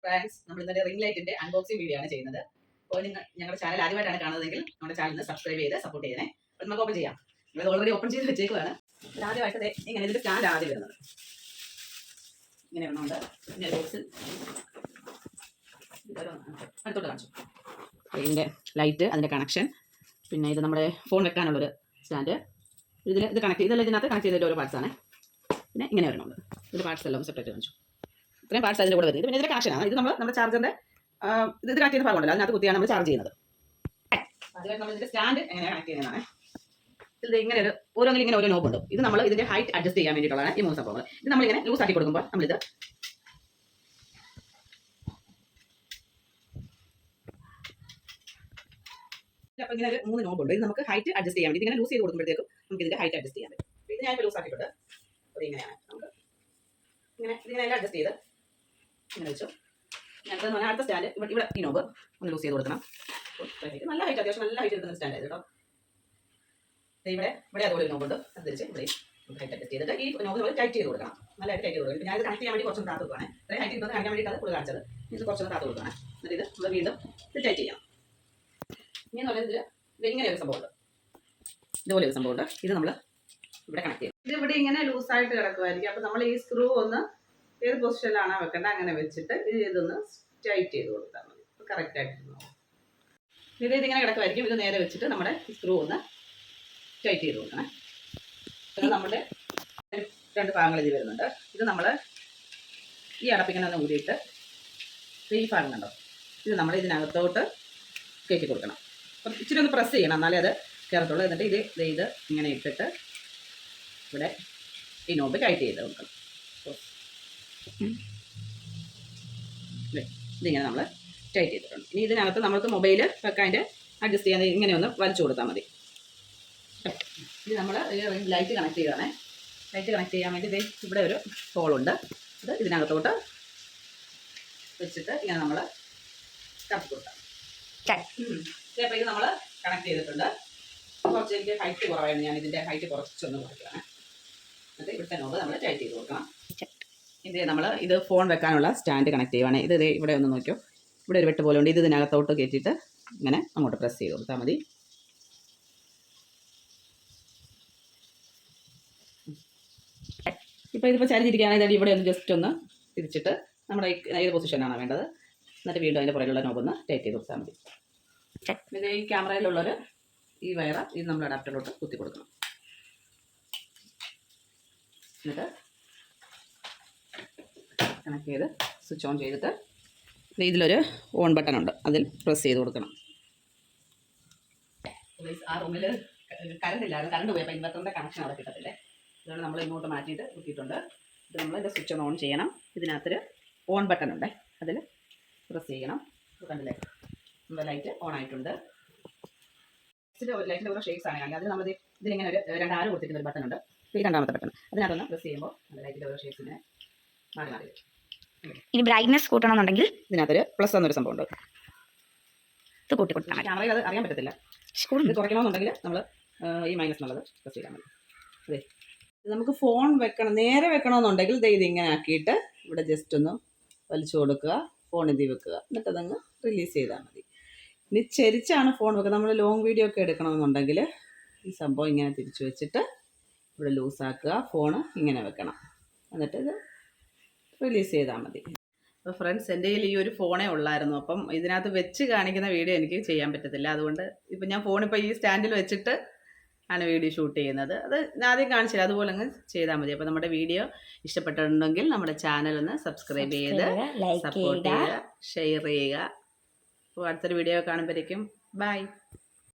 Friends, നമ്മൾ ഇന്നലെ ring ലൈറ്റിന്റെ അൺബോക്സിംഗ് വീഡിയോ ആണ് ചെയ്യുന്നത്. അപ്പോൾ നിങ്ങൾ ഞങ്ങളുടെ ചാനൽ ആദ്യമായിട്ടാണ് കാണുന്നതെങ്കിൽ നമ്മുടെ ചാനൽ സബ്സ്ക്രൈബ് ചെയ്ത് സപ്പോർട്ട് ചെയ്യണേ. അപ്പോൾ നമുക്ക് ഓപ്പൺ ചെയ്യാം. നമ്മൾ ഓൾറെഡി ഓപ്പൺ ചെയ്ത് വെച്ചേക്കുവാണ്. ആദ്യമായിട്ട് ഇങ്ങനെ ഇതിന്റെ സ്റ്റാൻഡ് ആദ്യം വരുന്നത് ഇങ്ങനെ ഒന്നുണ്ട്. പിന്നെ ബോക്സ് അടുത്തോട്ട് കാണിച്ചു. ഇതിന്റെ ലൈറ്റ്, അതിന്റെ കണക്ഷൻ, പിന്നെ ഇത് നമ്മുടെ ഫോൺ വെക്കാനുള്ളൊരു സ്റ്റാൻഡ്. ഇത് കണക്ട് ചെയ്ത് ഇതിനകത്ത് കണക്ട് ചെയ്തിട്ട് ഓരോ പാർട്സ് ആണ്. പിന്നെ ഇങ്ങനെ വരണുണ്ട്. ഇതിന്റെ പാർട്സ് എല്ലാം സെപ്പറേറ്റ് കാണിച്ചു. ഇത്രയും പാർട്സ് അതിൻ്റെ കൂടെ വരുന്നത്. പിന്നെ ഇതിന്റെ കണക്ഷനാണ്. ഇത് നമ്മുടെ ചാർജറിന്റെ ഇത് കണക്ട് ചെയ്യുന്ന ഭാഗമുണ്ടല്ലോ, അതിനകത്ത് കുത്തിയാണ് നമ്മൾ ചാർജ് ചെയ്യുന്നത്. അതുപോലെ നമ്മൾ ഇതിന്റെ സ്റ്റാൻഡ് എങ്ങനെയാണ് കണക്ട് ചെയ്യുന്നതാണ്. ഇത് ഇങ്ങനെ ഓരോന്നിലും ഇങ്ങനെ ഓരോ നോബുണ്ട്. ഇത് നമ്മൾ ഇതിന്റെ ഹൈറ്റ് അഡ്ജസ്റ്റ് ചെയ്യാൻ വേണ്ടിയിട്ടുള്ളതാണ് ഈ 3 സംഭവങ്ങൾ. ഇത് നമ്മളിങ്ങനെ ലൂസ് ആക്കി കൊടുക്കുമ്പോൾ നമ്മളിത് അപ്പോൾ ഇങ്ങനെ ഒരു 3 നോബുണ്ട്. ഇത് നമുക്ക് ഹൈറ്റ് അഡ്ജസ്റ്റ് ചെയ്യാൻ വേണ്ടി ഇങ്ങനെ ലൂസ് ചെയ്ത് കൊടുക്കുമ്പോഴത്തേക്കും നമുക്ക് ഇതിന്റെ ഹൈറ്റ് അഡ്ജസ്റ്റ് ചെയ്യാൻ പറ്റും. ഇത് ഞാൻ ഇപ്പോൾ ലൂസ് ആക്കിയിട്ടുണ്ട്. അപ്പോൾ ഇങ്ങനെയാണ് നമുക്ക് ഇങ്ങനെ എല്ലാം അഡ്ജസ്റ്റ് ചെയ്ത് ഇങ്ങനെ വെച്ചു. ഞങ്ങൾക്ക് പറഞ്ഞാൽ അടുത്ത സ്റ്റാൻഡ് ഇവിടെ ഈ നോബ് ഒന്ന് ലൂസ് ചെയ്ത് കൊടുക്കണം. നല്ല ഹൈറ്റ്, അത്യാവശ്യം നല്ല ഹൈറ്റ് എടുക്കുന്ന സ്റ്റാൻഡ് ആയത് കേട്ടോ. ഇവിടെ അതുപോലെ ഒരു നോബുണ്ട്. അത് തിരിച്ച് ഇവിടെ ഹൈറ്റ് അഡ്ജസ്റ്റ് ചെയ്തിട്ട് ഈ നോബ് നമ്മൾ ടൈറ്റ് ചെയ്ത് കൊടുക്കണം. നല്ലതായിട്ട് ടൈറ്റ് ചെയ്ത് കൊടുക്കണം. ഞാൻ ഇത് കണക്ട് ചെയ്യാൻ വേണ്ടി കുറച്ചൊന്ന് താത്ത് കൊടുക്കുകയാണ്. ഇത്രയും ഹൈറ്റ് കിട്ടുന്നത് കാണിക്കാൻ വേണ്ടിയിട്ട് അത് കൂടുതൽ കാണിച്ചത്. ഇത് കുറച്ചൊന്ന് താത്ത് കൊടുക്കണം. എന്നിട്ട് ഇത് നമ്മൾ വീണ്ടും ഇത് ടൈറ്റ് ചെയ്യാം. ഇങ്ങനെ പറയുന്നത് ഇങ്ങനെ ഒരു സംഭവമുണ്ട്. ഇതുപോലെ ഒരു സംഭവമുണ്ട്. ഇത് നമ്മൾ ഇവിടെ കണക്ട് ചെയ്യും. ഇത് ഇവിടെ ഇങ്ങനെ ലൂസായിട്ട് കിടക്കുമായിരിക്കും. അപ്പോൾ നമ്മൾ ഈ സ്ക്രൂ ഒന്ന് ഏത് പൊസിഷനിലാണോ വെക്കേണ്ടത് അങ്ങനെ വെച്ചിട്ട് ഇതൊന്ന് ടൈറ്റ് ചെയ്ത് കൊടുത്താൽ മതി. കറക്റ്റ് ആയിട്ട് ഇതിങ്ങനെ കിടക്കുമായിരിക്കും. ഇത് നേരെ വെച്ചിട്ട് നമ്മുടെ സ്ക്രൂ ഒന്ന് ടൈറ്റ് ചെയ്ത് കൊടുക്കണം. ഇത് നമ്മുടെ 2 ഭാഗങ്ങൾ ഇതിൽ വരുന്നുണ്ട്. ഇത് നമ്മൾ ഈ അടപ്പിങ്ങനെ ഒന്ന് ഊരിയിട്ട് ഈ ഭാഗം കണ്ടോ, ഇത് നമ്മൾ ഇതിനകത്തോട്ട് കയറ്റി കൊടുക്കണം. അപ്പം ഇച്ചിരി ഒന്ന് പ്രസ് ചെയ്യണം, എന്നാലേ അത് കയറത്തുള്ളൂ. എന്നിട്ട് ഇത് ഇങ്ങനെ ഇട്ടിട്ട് ഇവിടെ ഈ നോബ് ടൈറ്റ് ചെയ്ത് കൊടുക്കണം. ഇതിങ്ങനെ നമ്മൾ ടൈറ്റ് ചെയ്തിട്ടുണ്ട്. ഇനി ഇതിനകത്ത് നമുക്ക് മൊബൈൽ വെക്കാൻ്റെ അഡ്ജസ്റ്റ് ചെയ്യാൻ ഇങ്ങനെ ഒന്ന് വലിച്ചു കൊടുത്താൽ മതി. ഇത് നമ്മൾ ലൈറ്റ് കണക്ട് ചെയ്യുകയാണേ. ലൈറ്റ് കണക്ട് ചെയ്യാൻ വേണ്ടി ഇവിടെ ഒരു ഹോളുണ്ട്. ഇത് ഇതിനകത്തോട്ട് വെച്ചിട്ട് ഇങ്ങനെ നമ്മൾ കറക്കി കൊടുക്കാം. അപ്പോൾ ഇത് നമ്മൾ കണക്ട് ചെയ്തിട്ടുണ്ട്. കുറച്ച് എനിക്ക് ഹൈറ്റ് കുറവായിരുന്നു, ഞാൻ ഇതിൻ്റെ ഹൈറ്റ് കുറച്ചൊന്ന് കുറയ്ക്കുകയാണ്. എന്നിട്ട് ഇവിടുത്തെ നോബ് നമ്മൾ ടൈറ്റ് ചെയ്ത് കൊടുക്കണം. ഇത് ഫോൺ വെക്കാനുള്ള സ്റ്റാൻഡ് കണക്ട് ചെയ്യുവാണ്. ഇത് ഇവിടെ ഒന്ന് നോക്കിയോ, ഇവിടെ ഒരു വെട്ട് പോലെ ഉണ്ട്. ഇത് ഇതിനകത്തോട്ട് കയറ്റിയിട്ട് ഇങ്ങനെ അങ്ങോട്ട് പ്രസ് ചെയ്ത് കൊടുത്താൽ മതി. ഇപ്പോൾ ഇതിപ്പോൾ ചരിഞ്ഞിരിക്കുകയാണെങ്കിൽ ഇവിടെ ഒന്ന് ജസ്റ്റ് ഒന്ന് തിരിച്ചിട്ട് നമ്മുടെ ഏത് പൊസിഷനാണ് വേണ്ടത് എന്നിട്ട് വീണ്ടും അതിൻ്റെ പുറകിലുള്ള നോബൊന്ന് ടൈറ്റ് ചെയ്ത് കൊടുത്താൽ മതി. ഇത് ഈ ക്യാമറയിലുള്ളൊരു ഈ വയറ് ഇത് നമ്മൾ അഡാപ്റ്ററിലോട്ട് കുത്തി കൊടുക്കണം. എന്നിട്ട് കണക്ട് ചെയ്ത് സ്വിച്ച് ഓൺ ചെയ്തിട്ട് ഇതിലൊരു ഓൺ ബട്ടൺ ഉണ്ട്, അതിൽ പ്രസ് ചെയ്ത് കൊടുക്കണം. ആ റൂമിൽ കറണ്ട് ഇല്ലായിരുന്നു, കറണ്ട് പോയപ്പോൾ ഇൻവെർട്ടറിൻ്റെ കണക്ഷൻ അവിടെ കിട്ടത്തില്ലേ. അതുകൊണ്ട് നമ്മൾ ഇങ്ങോട്ട് മാറ്റിയിട്ട് കുത്തിയിട്ടുണ്ട്. ഇത് നമ്മൾ ഇതിൻ്റെ സ്വിച്ച് ഒന്ന് ഓൺ ചെയ്യണം. ഇതിനകത്തൊരു ഓൺ ബട്ടൺ ഉണ്ട്, അതിൽ പ്രസ് ചെയ്യണം. കണ്ടില്ലേ, നമ്മുടെ ലൈറ്റ് ഓൺ ആയിട്ടുണ്ട്. ലൈറ്റിൻ്റെ ഓരോ ഷേപ്സ് ആണ് കാണിക്കുക. അതിൽ നമ്മൾ ഇതിലിങ്ങനെ ഒരു 2 ആരോ കൊടുത്തിട്ടുള്ള ഒരു ബട്ടൺ ഉണ്ട്. ഈ 2ാമത്തെ ബട്ടൺ, അതിനകത്തൊന്ന് പ്രസ് ചെയ്യുമ്പോൾ ലൈറ്റിൻ്റെ ഓരോ ഷേപ്സ് ഇങ്ങനെ മാറി മാറി വരും. ഇനി ബ്രൈറ്റ്നസ് കൂട്ടണമെന്നുണ്ടെങ്കിൽ ഇതിനകത്തൊരു പ്ലസ് എന്നൊരു സംഭവം ഉണ്ട്. ഇത് കൂട്ടി കൊടുത്താൽ മതി. ക്യാമറയിൽ അത് അറിയാൻ പറ്റത്തില്ല. ഇത് കുറയ്ക്കണമെന്നുണ്ടെങ്കിൽ നമ്മൾ ഈ മൈനസ് എന്നുള്ളത് പ്രസ് ചെയ്താൽ മതി. അതെ, നമുക്ക് ഫോൺ വെക്കണം, നേരെ വെക്കണമെന്നുണ്ടെങ്കിൽ ഇതിങ്ങനെ ആക്കിയിട്ട് ഇവിടെ ജസ്റ്റ് ഒന്ന് വലിച്ചു കൊടുക്കുക, ഫോൺ ഇതിൽ വെക്കുക, എന്നിട്ട് അതങ്ങ് റിലീസ് ചെയ്താൽ മതി. ഇനി ചെരിച്ചാണ് ഫോൺ വെക്കുക. നമ്മൾ ലോങ് വീഡിയോ ഒക്കെ എടുക്കണമെന്നുണ്ടെങ്കിൽ ഈ സംഭവം ഇങ്ങനെ തിരിച്ചു വെച്ചിട്ട് ഇവിടെ ലൂസാക്കുക, ഫോണ് ഇങ്ങനെ വെക്കണം, എന്നിട്ട് ഇത് റിലീസ് ചെയ്താൽ മതി. അപ്പോൾ ഫ്രണ്ട്സ്, എൻ്റെ കയ്യിൽ ഈ ഒരു ഫോണേ ഉള്ളായിരുന്നു. അപ്പം ഇതിനകത്ത് വെച്ച് കാണിക്കുന്ന വീഡിയോ എനിക്ക് ചെയ്യാൻ പറ്റത്തില്ല. അതുകൊണ്ട് ഇപ്പം ഞാൻ ഫോണിപ്പോൾ ഈ സ്റ്റാൻഡിൽ വെച്ചിട്ട് ആണ് വീഡിയോ ഷൂട്ട് ചെയ്യുന്നത്. അത് ആദ്യം കാണിച്ചില്ല, അതുപോലെ അങ്ങ് ചെയ്താൽ മതി. അപ്പോൾ നമ്മുടെ വീഡിയോ ഇഷ്ടപ്പെട്ടിട്ടുണ്ടെങ്കിൽ നമ്മുടെ ചാനൽ ഒന്ന് സബ്സ്ക്രൈബ് ചെയ്ത് സപ്പോർട്ട് ചെയ്യുക, ഷെയർ ചെയ്യുക. അപ്പോൾ അടുത്തൊരു വീഡിയോ കാണുമ്പോഴേക്കും ബൈ.